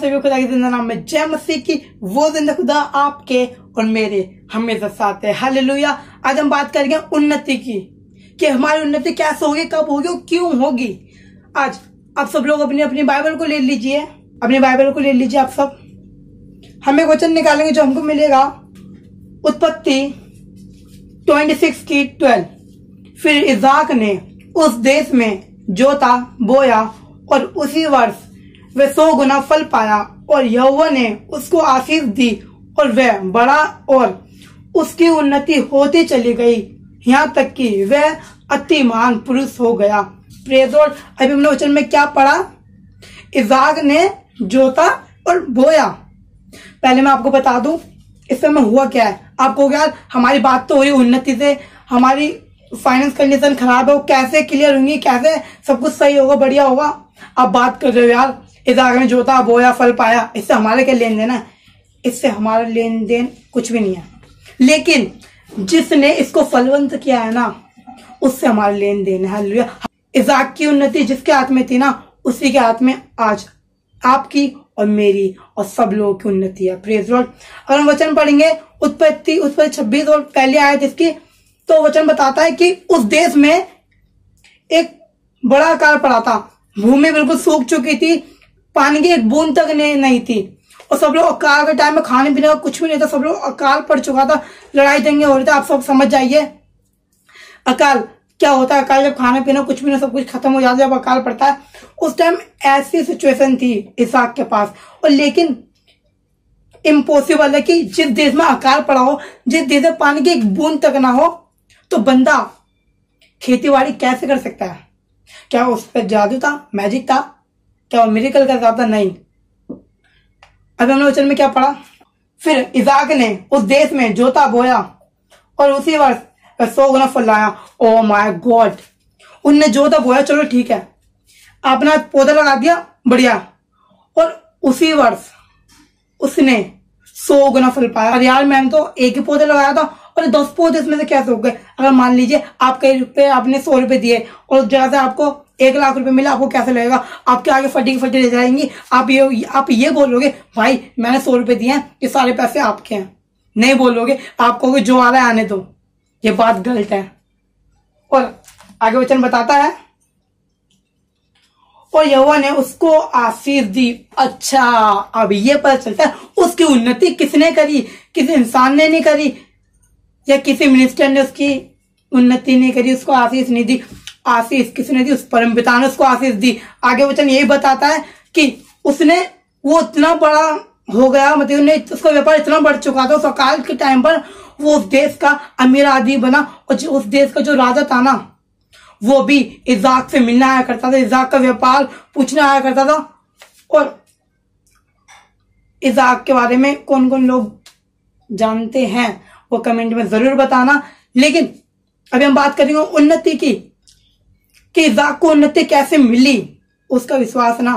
सभी खुदा के जिंदा नाम में जय मसीह की। वो जिंदा खुदा आपके और मेरे हमेशा साथ है। हालेलुया। आज हम बात करेंगे उन्नति की, कि हमारी उन्नति कैसे होगी, कब होगी और क्यों होगी। आज आप सब लोग अपनी अपनी बाइबल को ले लीजिए, अपनी बाइबल को ले लीजिए आप सब। हम एक वचन निकालेंगे जो हमको मिलेगा उत्पत्ति 26:12। फिर इज़ाक ने उस देश में जोता बोया और उसी वर्ष वह 100 गुना फल पाया और यहोवा ने उसको आशीष दी और वह बड़ा और उसकी उन्नति होती चली गई, यहाँ तक कि वह अति महान पुरुष हो गया। Praise the Lord. अभी हमने वचन में क्या पढ़ा? इज़ाक ने जोता और बोया। पहले मैं आपको बता दूं इस समय हुआ क्या है। आपको यार हमारी बात तो हो रही उन्नति से, हमारी फाइनेंस कंडीशन खराब है, वो कैसे क्लियर होंगी, कैसे सब कुछ सही होगा, बढ़िया होगा। आप बात कर रहे हो यार इज़ाक ने जोता बोया फल पाया, इससे हमारे क्या लेन देन है? इससे हमारा लेन देन कुछ भी नहीं है। लेकिन जिसने इसको फलवंत किया है ना, उससे हमारा लेन देन है। हालेलुया। इज़ाक की उन्नति जिसके हाथ में थी ना, उसी के हाथ में आज आपकी और मेरी और सब लोगों की उन्नति है। Praise the Lord. अगर हम वचन पढ़ेंगे उत्पत्ति 26 और पहली आयत इसकी, तो वचन बताता है कि उस देश में एक बड़ा अकाल पड़ा था। भूमि बिल्कुल सूख चुकी थी, पानी की एक बूंद तक नहीं थी और सब लोग अकाल के टाइम में खाने पीने का कुछ भी नहीं था। सब लोग अकाल पड़ चुका था, लड़ाई दंगे हो रहे थे। आप सब समझ जाइए अकाल क्या होता है। अकाल जब खाना पीना कुछ भी नहीं, सब कुछ खत्म हो जाता है, जब अकाल पड़ता है। उस टाइम ऐसी सिचुएशन थी इज़ाक के पास। और लेकिन इम्पॉसिबल है कि जिस देश में अकाल पड़ा हो, जिस देश में पानी की एक बूंद तक ना हो, तो बंदा खेतीबाड़ी कैसे कर सकता है? क्या उस पर जादू था, मैजिक था, क्या वो मिरेकल कर सकता था? नहीं। अब हमने वचन में क्या पढ़ा? फिर इज़ाक ने उस देश में जोता बोया और उसी वर्ष 100 गुना फल लाया। Oh my God. उनने जोता बोया, चलो ठीक है, अपना पौधा लगा दिया, बढ़िया, और उसी वर्ष उसने 100 गुना फल पाया। और यार मैंने तो एक ही पौधा लगाया था और 10 पौधे इसमें से कैसे हो गए? अगर मान लीजिए आपके रुपए आपने 100 रुपए दिए और जगह से आपको 1 लाख रुपए मिला, आपको कैसे लगेगा? आपके आगे फटी फटी रह जाएंगी। आप ये बोलोगे भाई मैंने 100 रुपए दिए हैं, ये सारे पैसे आपके हैं? नहीं बोलोगे, आप कहोगे जो आ रहा है आने दो। ये बात गलत है। और आगे वचन बताता है और यहोवा ने उसको आशीष दी। अच्छा, अब ये पता चलता है उसकी उन्नति किसने करी? किसी इंसान ने नहीं करी या किसी मिनिस्टर ने उसकी उन्नति नहीं करी, उसको आशीष नहीं दी। आशीष किसने दी? उस परमपिता ने उसको आशीष दी। आगे वचन यही बताता है कि उसने वो इतना बड़ा हो गया, मतलब उसका व्यापार इतना बढ़ चुका था उस अकाल के टाइम पर, वो उस देश का अमीर आदमी बना। और उस देश का जो राजा था ना, वो भी इज़ाक से मिलने आया करता था, इज़ाक का व्यापार पूछने आया करता था। और इज़ाक के बारे में कौन कौन लोग जानते हैं वो कमेंट में जरूर बताना। लेकिन अभी हम बात करेंगे उन्नति की, कि इज़ाक को उन्नति कैसे मिली। उसका विश्वास ना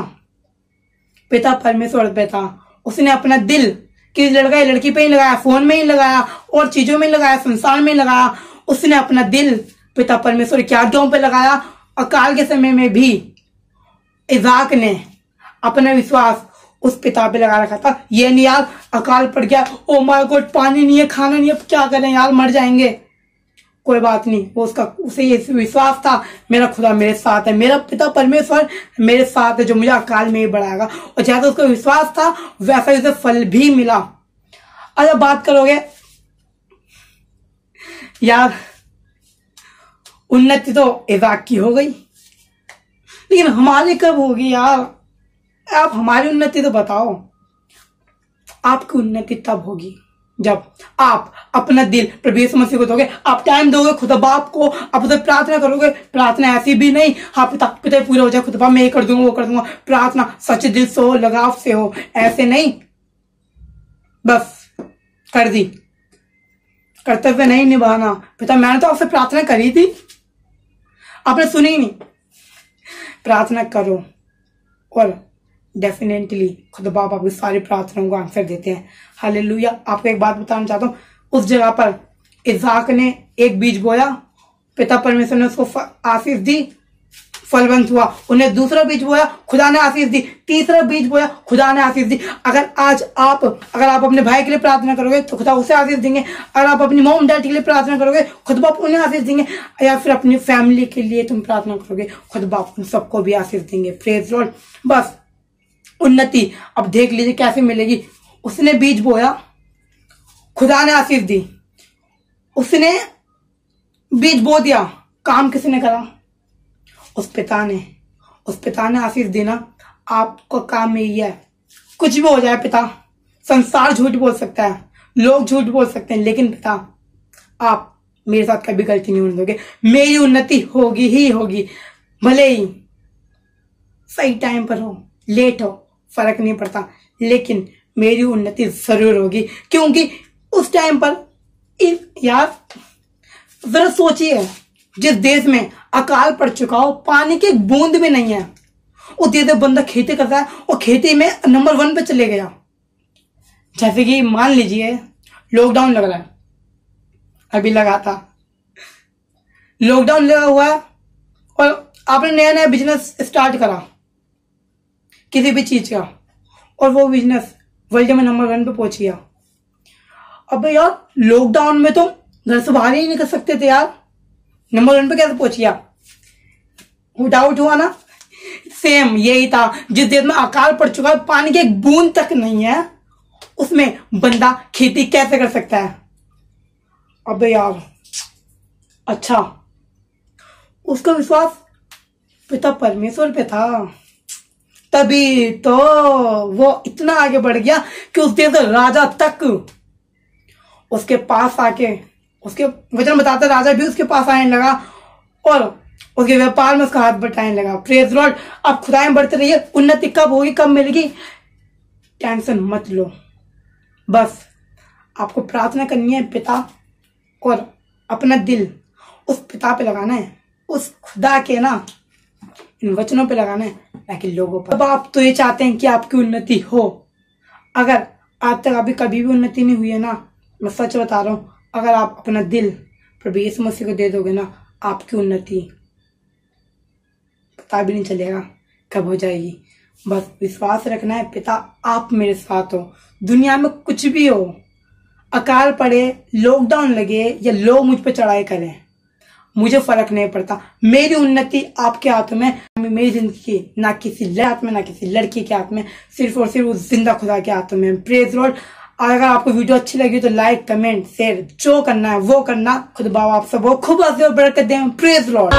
पिता परमेश्वर पे था। उसने अपना दिल किस लड़की पे ही लगाया, फोन में ही लगाया और चीजों में ही लगाया, संसार में ही लगाया। उसने अपना दिल पिता परमेश्वर की आज्ञाओं पे लगाया। अकाल के समय में भी इज़ाक ने अपना विश्वास उस पिता पे लगा रखा था। ये नहीं यार अकाल पड़ गया, ओ माय गॉड, पानी नहीं है, खाना नहीं है, क्या करें यार, मर जाएंगे। कोई बात नहीं, वो उसे ये विश्वास था मेरा खुदा मेरे साथ है, मेरा पिता परमेश्वर मेरे साथ है, जो मुझे अकाल में ही बढ़ाएगा। और जैसा उसका विश्वास था वैसा उसे फल भी मिला। अगर बात करोगे यार उन्नति तो इज़ाक की हो गई, लेकिन हमारी कब होगी यार? आप हमारी उन्नति तो बताओ। आपकी उन्नति तब होगी जब आप अपना दिल प्रभु यीशु मसीह को दोगे, आप टाइम दोगे खुदा बाप को, आप उसे प्रार्थना करोगे। प्रार्थना ऐसी भी नहीं हाँ पिता पूरा हो जाए, खुदा बाप मैं ये कर दूंगा वो कर दूंगा। प्रार्थना सच्चे दिल से हो, लगाव से हो, ऐसे नहीं बस कर दी, कर्तव्य नहीं निभाना। पिता मैंने तो आपसे प्रार्थना करी थी, आपने सुनी नहीं। प्रार्थना करो और डेफिनेटली खुदा बाप आपकी सारी प्रार्थनाओं को आंसर देते हैं। हालेलुया। आपको एक बात बताना चाहता हूँ, उस जगह पर इज़ाक ने एक बीज बोया, पिता परमेश्वर ने उसको आशीष दी, फलवंत हुआ, उन्हें दूसरा बीज बोया, खुदा ने आशीष दी, तीसरा बीज बोया, खुदा ने आशीष दी। अगर आप अपने भाई के लिए प्रार्थना करोगे तो खुदा उसे आशीष देंगे। अगर आप अपनी मॉम डैड के लिए प्रार्थना करोगे खुद बाप उन्हें आशीष देंगे, या फिर अपनी फैमिली के लिए तुम प्रार्थना करोगे खुद बाप उन सबको भी आशीष देंगे। Praise Lord. बस उन्नति अब देख लीजिए कैसे मिलेगी। उसने बीज बोया, खुदा ने आशीष दी, उसने बीज बो दिया, काम किसने करा? उस पिता ने आशीष देना। आपका काम यही है, कुछ भी हो जाए पिता, संसार झूठ बोल सकता है, लोग झूठ बोल सकते हैं, लेकिन पिता आप मेरे साथ कभी गलती नहीं होने दोगे। मेरी उन्नति होगी ही होगी, भले ही सही टाइम पर हो लेट हो फर्क नहीं पड़ता, लेकिन मेरी उन्नति जरूर होगी। क्योंकि उस टाइम पर यार जरा सोचिए, जिस देश में अकाल पड़ चुका हो, पानी की एक बूंद भी नहीं है, उस देश में बंदा खेती करता है और खेती में नंबर 1 पे चले गया। जैसे कि मान लीजिए लॉकडाउन लग रहा है, अभी लगा था, लॉकडाउन लगा हुआ है और आपने नया नया बिजनेस स्टार्ट करा किसी भी चीज का, और वो बिजनेस वर्ल्ड में नंबर 1 पे पहुंच गया। अब यार लॉकडाउन में तो घर से बाहर ही नहीं कर सकते थे यार, नंबर 1 पे कैसे पहुंच गया? डाउट हुआ ना? सेम यही था, जिस देश में अकाल पड़ चुका है, पानी की एक बूंद तक नहीं है, उसमें बंदा खेती कैसे कर सकता है? अबे यार, अच्छा उसका विश्वास पिता परमेश्वर पे था, तभी तो वो इतना आगे बढ़ गया कि उस देश का राजा तक उसके पास आके, उसके वचन बताता राजा भी उसके पास आने लगा और उसके व्यापार में उसका हाथ बटाने लगा। Praise Lord. आप खुदाएं बढ़ते रहिए, उन्नति कब होगी कब मिलेगी टेंशन मत लो, बस आपको प्रार्थना करनी है पिता, और अपना दिल उस पिता पे लगाना है, उस खुदा के ना इन वचनों पे लगाना है, ना कि लोगों पर। अब आप तो ये चाहते हैं कि आपकी उन्नति हो, अगर आज तक अभी कभी भी उन्नति नहीं हुई है ना, मैं सच बता रहा हूं, अगर आप अपना दिल प्रभु यीशु मसीह को दे दोगे ना, आपकी उन्नति पता भी नहीं चलेगा कब हो जाएगी। बस विश्वास रखना है, पिता आप मेरे साथ हो, दुनिया में कुछ भी हो, अकाल पड़े, लॉकडाउन लगे या लोग मुझ पे चढ़ाई करें, मुझे फर्क नहीं पड़ता। मेरी उन्नति आपके हाथ में, मेरी जिंदगी ना किसी हाथ में ना किसी लड़की के हाथ में, सिर्फ और सिर्फ उस जिंदा खुदा के हाथ में। Praise Lord. अगर आपको वीडियो अच्छी लगी तो लाइक कमेंट शेयर जो करना है वो करना। खुद बाबा आप सबको खूब बरकत दें। Praise Lord.